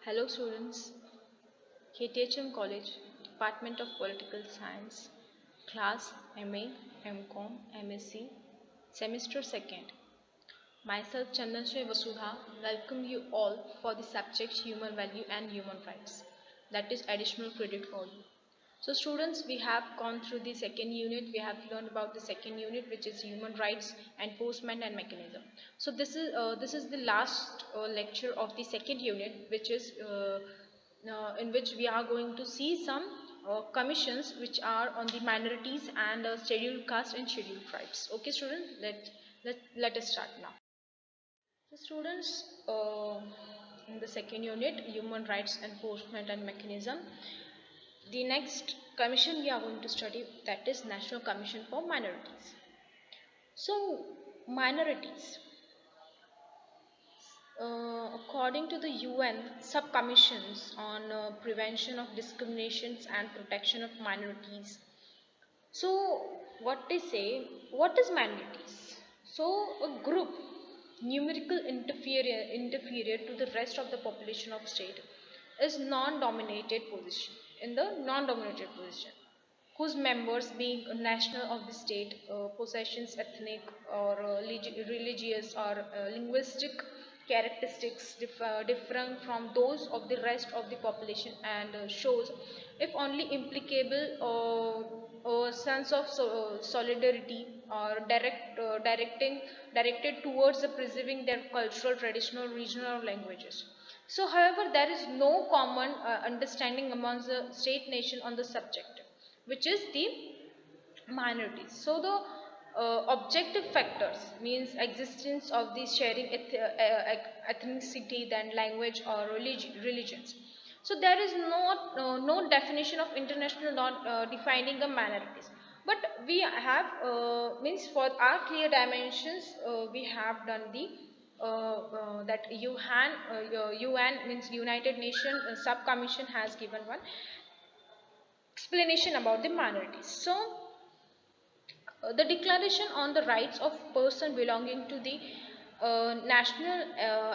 Hello students, KTHM College, Department of Political Science, Class MA, MCom, MSc, Semester 2nd. Myself Chandanshri Vasudha welcome you all for the subject Human Value and Human Rights. That is additional credit for you. So students, we have gone through the second unit. We have learned about the second unit, which is human rights, enforcement and mechanism. So this is the last lecture of the second unit, which is in which we are going to see some commissions which are on the minorities and scheduled caste and scheduled tribes. Okay students, let us start now. So students, in the second unit, human rights enforcement and mechanism, the next commission we are going to study, that is National Commission for Minorities. So minorities, according to the UN sub-commissions on prevention of discriminations and protection of minorities. So what they say, what is minorities? So a group numerical inferior to the rest of the population of state is non-dominated position, in the non-dominated position, whose members being national of the state, possessions ethnic or religious or linguistic characteristics differing from those of the rest of the population, and shows if only implicable sense of solidarity or directed towards the preserving their cultural, traditional, regional regional languages. So however, there is no common understanding amongst the state nation on the subject, which is the minorities. So the objective factors means existence of the sharing ethnicity, then language or religions. So there is no definition of international not defining the minorities. But we have means for our clear dimensions, we have done the that UN means United Nations sub commission has given one explanation about the minorities. So the Declaration on the Rights of Person belonging to the national,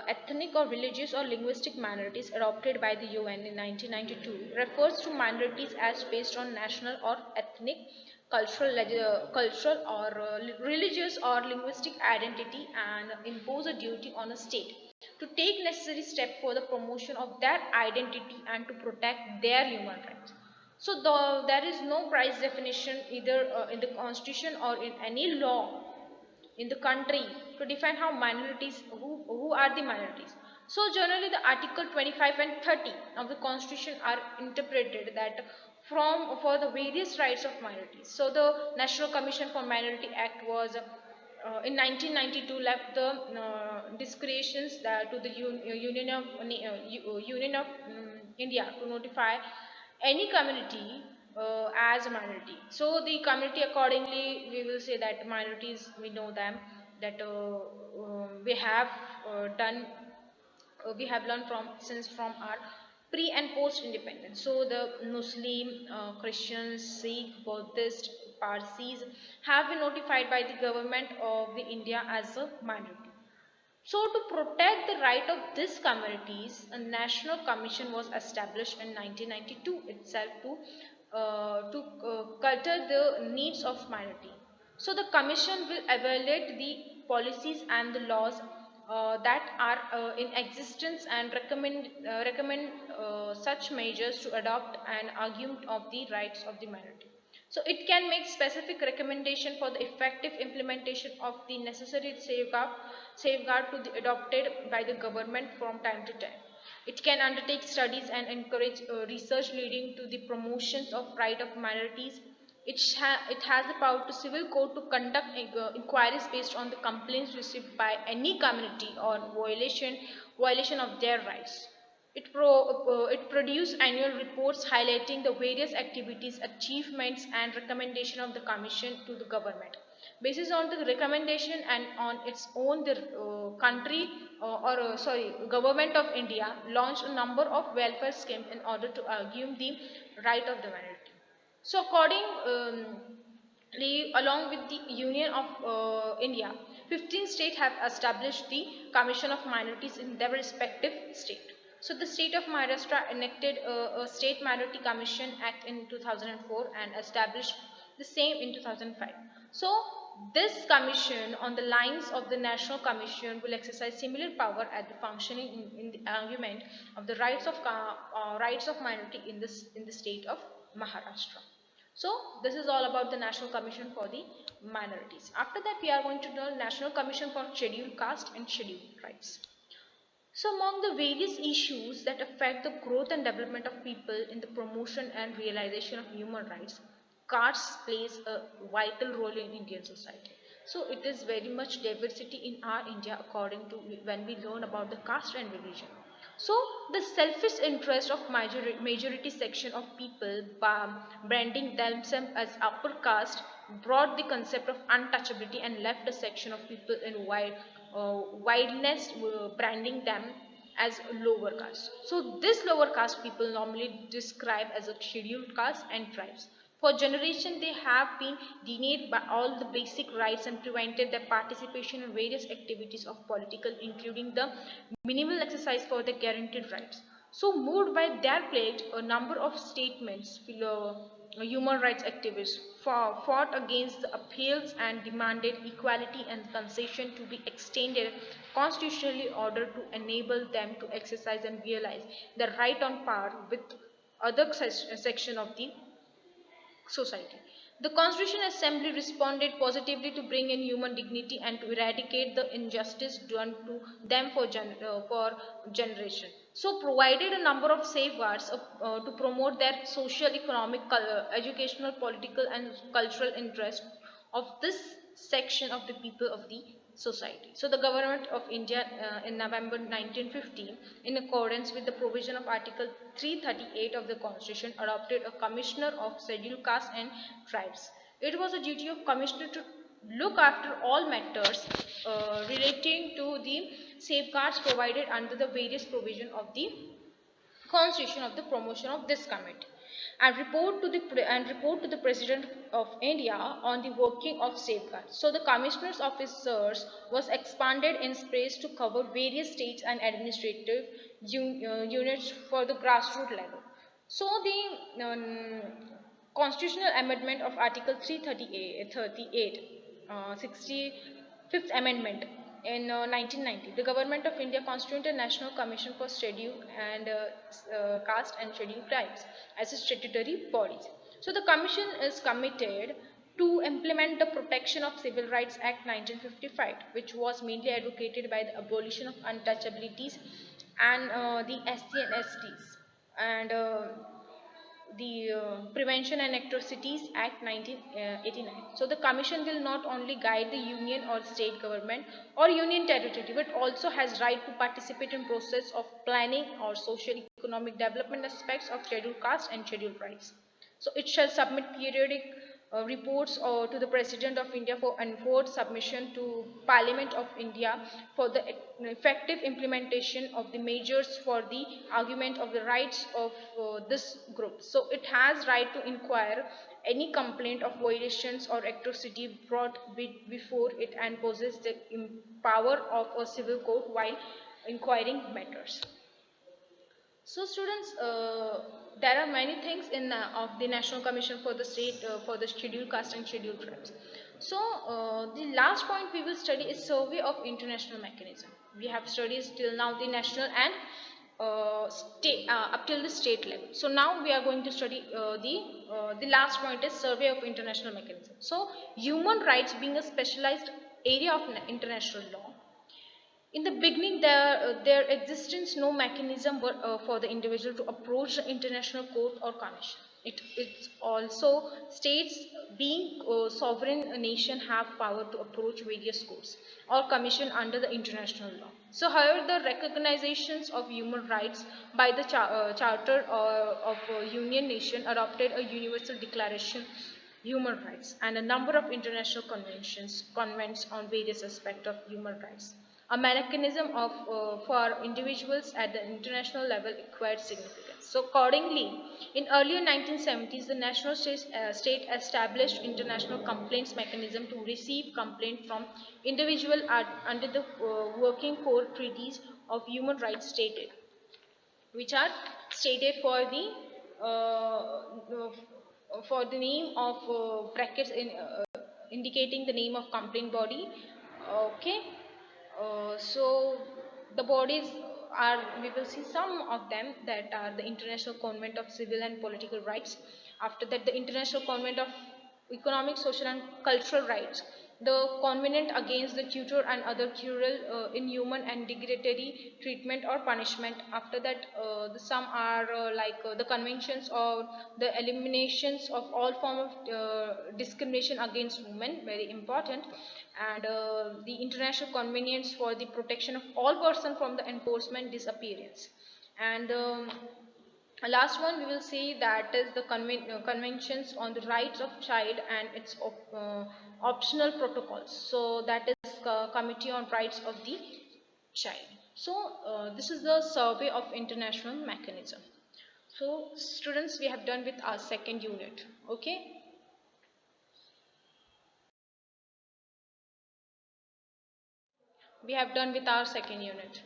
ethnic or religious or linguistic minorities adopted by the UN in 1992 refers to minorities as based on national or ethnic, cultural or religious or linguistic identity, and impose a duty on a state to take necessary steps for the promotion of their identity and to protect their human rights. So there is no price definition either in the constitution or in any law in the country to define how minorities, who are the minorities. So generally the article 25 and 30 of the constitution are interpreted that from for the various rights of minorities. So the National Commission for Minority Act was in 1992 left the discretions that to the Union of India to notify any community as a minority. So the community accordingly, we will say that minorities, we know them, that we have done we have learned from since from our pre and post independence. So the Muslim, Christians, Sikh, Buddhist, Parsis have been notified by the government of the India as a minority. So to protect the right of these communities, a national commission was established in 1992 itself to cater the needs of minority. So the commission will evaluate the policies and the laws that are in existence and recommend such measures to adopt an argument of the rights of the minority. So it can make specific recommendation for the effective implementation of the necessary safeguard to be adopted by the government from time to time. It can undertake studies and encourage research leading to the promotions of right of minorities. It has the power to civil court to conduct inquiries based on the complaints received by any community or violation of their rights. It produces annual reports highlighting the various activities, achievements, and recommendation of the Commission to the government. Based on the recommendation and on its own, the country government of India launched a number of welfare schemes in order to argue the right of the minority. So, along with the Union of India, 15 states have established the Commission of Minorities in their respective state. So the state of Maharashtra enacted a State Minority Commission Act in 2004 and established the same in 2005. So this commission, on the lines of the National Commission, will exercise similar power at the functioning in the argument of the rights of minority in the state of Maharashtra. So this is all about the National Commission for the Minorities. After that, we are going to learn National Commission for Scheduled Caste and Scheduled Tribes. So among the various issues that affect the growth and development of people in the promotion and realization of human rights, caste plays a vital role in Indian society. So it is very much diversity in our India according to when we learn about the caste and religion. So the selfish interest of majority section of people branding themselves as upper caste brought the concept of untouchability and left a section of people in wildness branding them as lower caste. So this lower caste people normally described as a scheduled caste and tribes. For generations, they have been denied by all the basic rights and prevented their participation in various activities of political, including the minimal exercise for their guaranteed rights. So, moved by their plight, a number of statements, human rights activists fought against the appeals and demanded equality and concession to be extended constitutionally in order to enable them to exercise and realize their right on par with other section of the society. The Constitutional Assembly responded positively to bring in human dignity and to eradicate the injustice done to them for generation. So, provided a number of safeguards to promote their social, economic, educational, political, and cultural interest of this section of the people of the society. So the government of India in November 1915, in accordance with the provision of Article 338 of the Constitution, adopted a Commissioner of Scheduled Castes and Tribes. It was a duty of Commissioner to look after all matters relating to the safeguards provided under the various provision of the Constitution of the promotion of this committee and report to the President of India on the working of safeguards. So the Commissioner's officers was expanded in space to cover various states and administrative units for the grassroots level. So the constitutional amendment of Article 338, 65th Amendment in 1990, the Government of India constituted a National Commission for Scheduled and Caste and Scheduled Tribes as a statutory bodies. So the Commission is committed to implement the Protection of Civil Rights Act 1955, which was mainly advocated by the abolition of untouchabilities and the SC and STs and the Prevention and Atrocities Act 1989. So the Commission will not only guide the union or state government or union territory, but also has right to participate in process of planning or social economic development aspects of scheduled caste and scheduled tribes. So it shall submit periodic reports to the President of India for enforced submission to Parliament of India for the effective implementation of the measures for the argument of the rights of this group. So it has right to inquire any complaint of violations or atrocity brought before it and possesses the power of a civil court while inquiring matters. So students, there are many things in of the National Commission for the State for the Scheduled Caste and Scheduled Tribes. So the last point we will study is survey of international mechanism. We have studied till now the national and state up till the state level. So now we are going to study the last point is survey of international mechanism. So human rights being a specialized area of international law, in the beginning, there existence no mechanism for the individual to approach the international court or commission. It also states being a sovereign nation have power to approach various courts or commission under the international law. So, however, the recognitions of human rights by the Charter of Union Nation adopted a Universal Declaration human rights and a number of international convents on various aspects of human rights. A mechanism of for individuals at the international level acquired significance. So accordingly, in earlier 1970s, the national state established international complaints mechanism to receive complaint from individual under the working core treaties of human rights stated. which are stated for the name of brackets indicating the name of complaint body. Okay. So the bodies are, we will see some of them, that are the International Convent of Civil and Political Rights. After that, the International Convent of Economic, Social and Cultural Rights, the Covenant Against the Torture and Other Cruel, Inhuman and Degradatory Treatment or Punishment. After that, some are the Conventions or the Eliminations of All Form of Discrimination Against Women, very important, and the International Conventions for the Protection of All Persons from the Enforcement Disappearance. And last one we will see, that is the conventions on the rights of child and its optional protocols. So that is committee on rights of the child. So this is the survey of international mechanism. So students, we have done with our second unit. Okay, we have done with our second unit.